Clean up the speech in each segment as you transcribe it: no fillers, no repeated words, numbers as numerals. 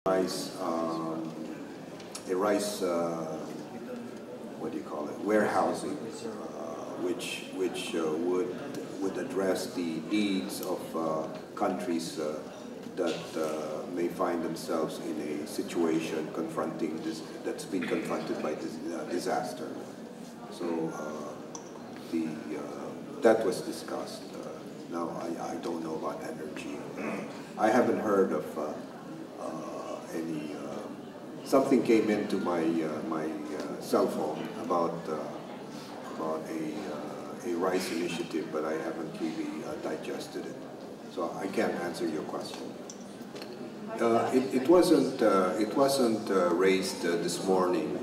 rice, what do you call it, warehousing, which would address the needs of countries that may find themselves in a situation confronting this, that's been confronted by this disaster. So that was discussed. Now I don't know about energy. I haven't heard of any. Something came into my my cell phone about a rice initiative, but I haven't really digested it. So I can't answer your question. It wasn't raised this morning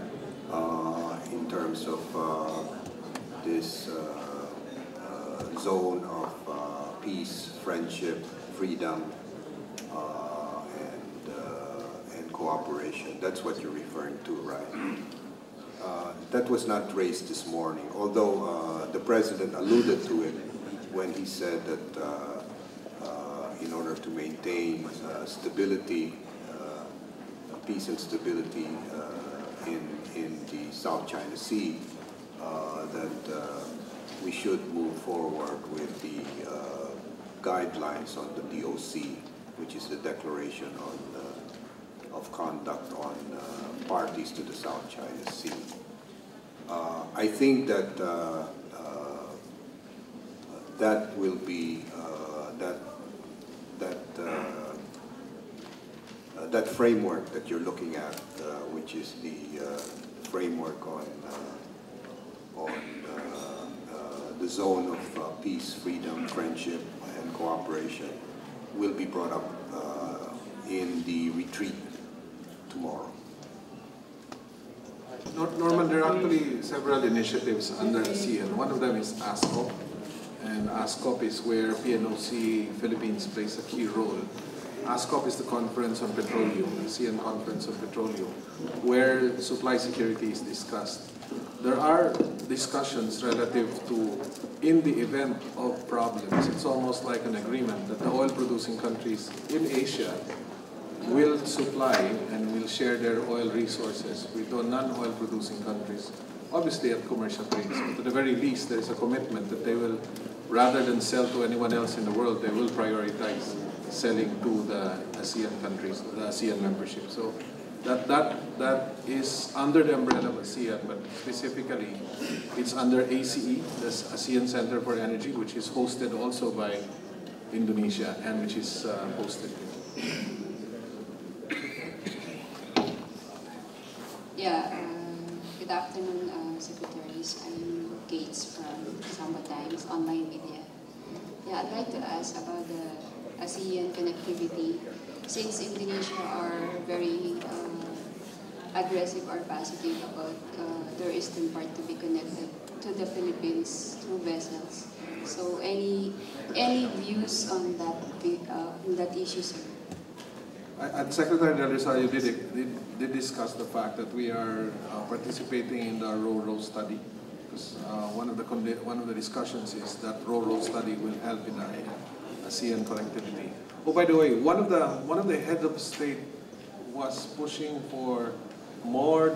in terms of this zone of peace, friendship, freedom, and cooperation. That's what you're referring to, right? That was not raised this morning, although the President alluded to it when he said that in order to maintain stability, peace and stability in the South China Sea, that we should move forward with the guidelines on the DOC, which is the Declaration of Conduct on Parties to the South China Sea. I think that that will be that framework that you're looking at, which is the framework on the zone of peace, freedom, friendship, and cooperation, will be brought up in the retreat tomorrow. Norman, there are actually several initiatives under ASEAN. One of them is ASCOP, and ASCOP is where PNOC Philippines plays a key role. ASCOP is the Conference on Petroleum, ASEAN Conference on Petroleum, where supply security is discussed. There are discussions relative to, in the event of problems, it's almost like an agreement that the oil-producing countries in Asia will supply and will share their oil resources with the non-oil producing countries, obviously at commercial rates. But at the very least, there is a commitment that they will, rather than sell to anyone else in the world, they will prioritize selling to the ASEAN countries, the ASEAN membership. So that is under the umbrella of ASEAN, but specifically it's under ACE, the ASEAN Center for Energy, which is hosted also by Indonesia and which is hosted. Yeah, good afternoon, secretaries. I'm Gates from Samba Times Online Media. Yeah, I'd like to ask about the ASEAN connectivity. Since Indonesia are very aggressive or positive about their eastern part to be connected to the Philippines through vessels. So any views on that issue, sir? And Secretary Del Rosario did discuss the fact that we are participating in the RoRo study, because one of the discussions is that RoRo study will help in the ASEAN connectivity. Oh, by the way, one of the head of state was pushing for more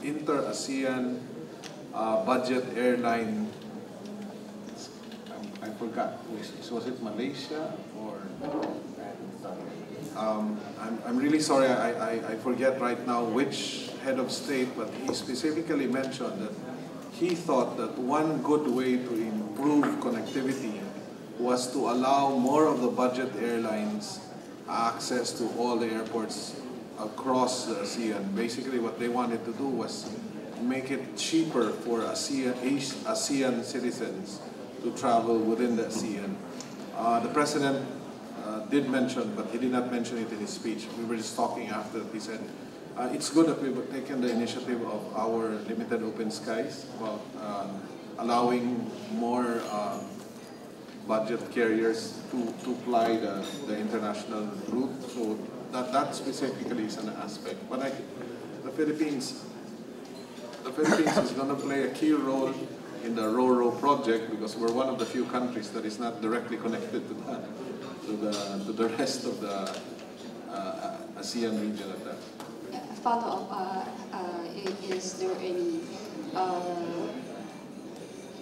inter-ASEAN budget airline. I forgot. Was it Malaysia or? I'm really sorry, I forget right now which head of state, but he specifically mentioned that he thought that one good way to improve connectivity was to allow more of the budget airlines access to all the airports across the ASEAN. Basically what they wanted to do was make it cheaper for ASEAN citizens to travel within the ASEAN. The President did mention, but he did not mention it in his speech. We were just talking after. He said, it's good that we've taken the initiative of our limited open skies about allowing more budget carriers to fly the international route. So that specifically is an aspect. But the Philippines is going to play a key role in the RoRo project because we're one of the few countries that is not directly connected to the rest of the ASEAN region at that. Yeah, follow up, is there any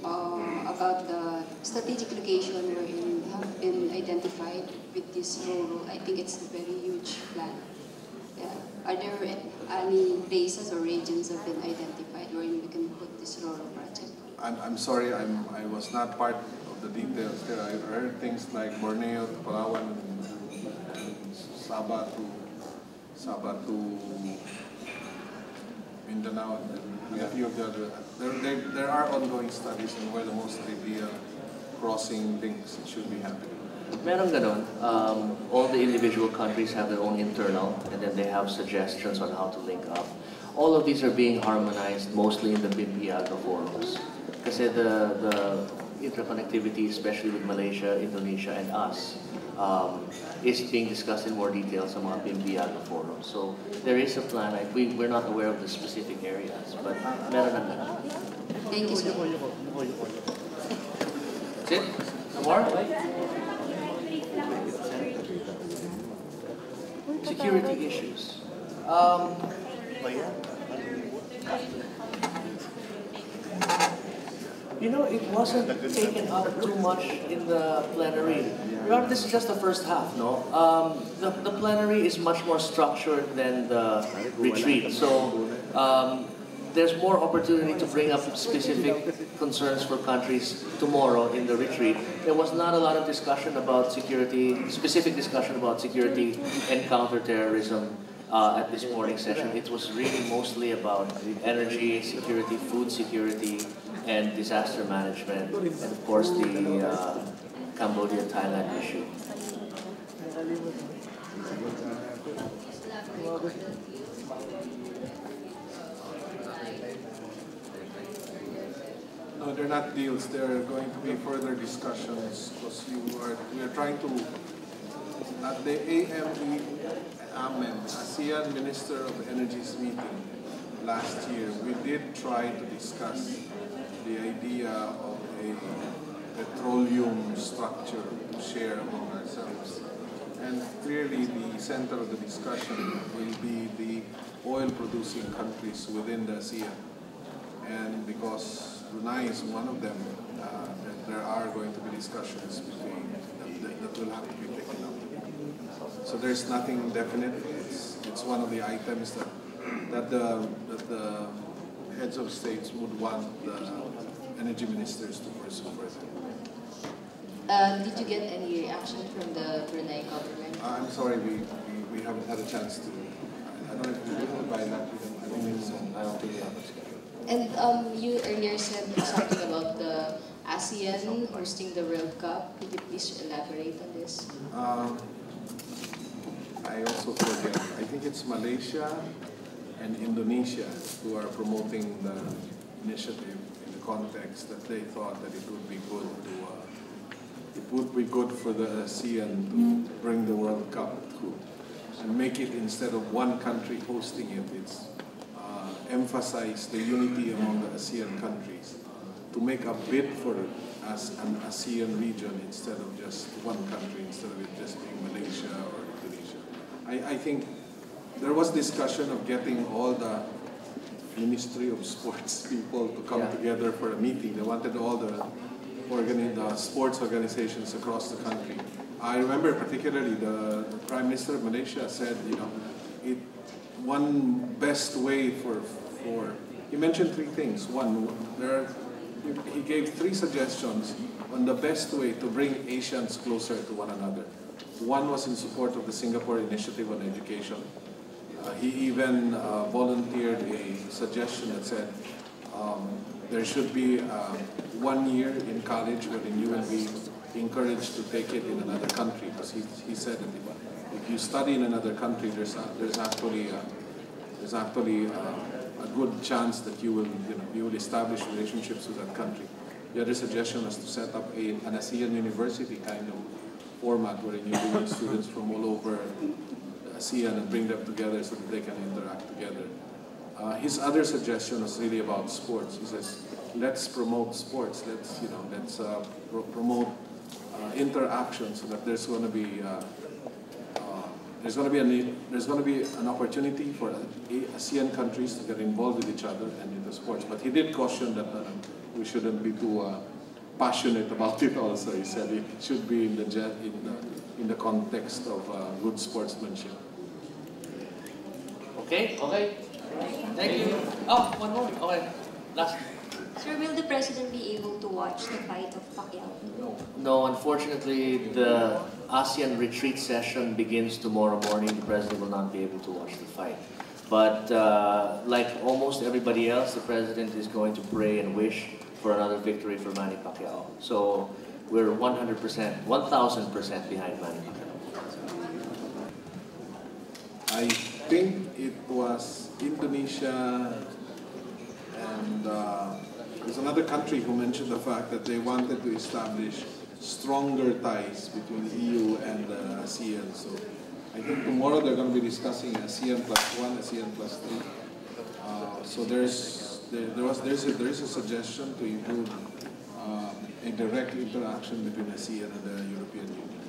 about the strategic location wherein have been identified with this role? I think it's a very huge plan. Yeah. Are there any places or regions have been identified wherein we can put this rural project? I'm sorry, I was not part of the details there. I heard things like Borneo to Palawan, and Sabah to Mindanao, and a few of the other. There are ongoing studies on where the most ideal crossing links should be happening. Meron ganon. All the individual countries have their own internal, and then they have suggestions on how to link up. All of these are being harmonized mostly in the BIMPIAGA forums. Kasi the interconnectivity, especially with Malaysia, Indonesia, and us, is being discussed in more detail sa mga BIMPIAGA forums. So there is a plan. We're not aware of the specific areas, but meron na ganon. Thank you, sir. That's it? No more? Security issues. You know, it wasn't taken up too much in the plenary. Remember, this is just the first half, no? The plenary is much more structured than the retreat. So there's more opportunity to bring up specific concerns for countries tomorrow in the retreat. There was not a lot of discussion about security, specific discussion about security and counterterrorism at this morning session. It was really mostly about energy security, food security, and disaster management, and of course the Cambodia-Thailand issue. No, they're not deals. There are going to be further discussions because we are trying to, at the ASEAN Minister of Energy's meeting last year, we did try to discuss the idea of a petroleum structure to share among ourselves. And clearly the center of the discussion will be the oil-producing countries within the ASEAN. And because Brunei is one of them, there are going to be discussions between that will have to be taken up. So there's nothing definite. It's one of the items that the heads of states would want the energy ministers to pursue further. Did you get any reaction from the Brunei government? I'm sorry, we haven't had a chance to. I don't know if we will by that. I don't think we have. And you earlier said something about the ASEAN hosting the World Cup. Could you please elaborate on this? I also forget. I think it's Malaysia and Indonesia who are promoting the initiative in the context that they thought that it would be good for the ASEAN to bring the World Cup to and make it, instead of one country hosting it, it's emphasize the unity among the ASEAN countries to make a bid for it as an ASEAN region instead of just one country, instead of it just being Malaysia or Indonesia. I think there was discussion of getting all the Ministry of Sports people to come together for a meeting. They wanted all the sports organizations across the country. I remember particularly the Prime Minister of Malaysia said, one best way he mentioned three things. One, he gave three suggestions on the best way to bring Asians closer to one another. One was in support of the Singapore Initiative on Education. He even volunteered a suggestion that said there should be 1 year in college wherein you will be encouraged to take it in another country. Because he said that if you study in another country, there's actually a good chance that you will establish relationships with that country. The other suggestion was to set up an ASEAN university kind of format wherein you bring students from all over ASEAN and bring them together so that they can interact together. His other suggestion was really about sports. He says, let's promote sports. Let's promote interaction so that there's going to be there's going to be an opportunity for ASEAN countries to get involved with each other and into sports. But he did caution that we shouldn't be too passionate about it. Also, he said it should be in the context of good sportsmanship. Okay. Okay. Thank you. Oh, one more. Okay. Last. Sir, will the President be able to watch the fight of Pacquiao? No, unfortunately, the ASEAN retreat session begins tomorrow morning. The President will not be able to watch the fight. But like almost everybody else, the President is going to pray and wish for another victory for Manny Pacquiao. So we're 100%, 1,000% behind Manny Pacquiao. I think it was Indonesia and there's another country who mentioned the fact that they wanted to establish stronger ties between EU and ASEAN. So I think tomorrow they're going to be discussing ASEAN +1, ASEAN +3. So there is a suggestion to include a direct interaction between ASEAN and the European Union.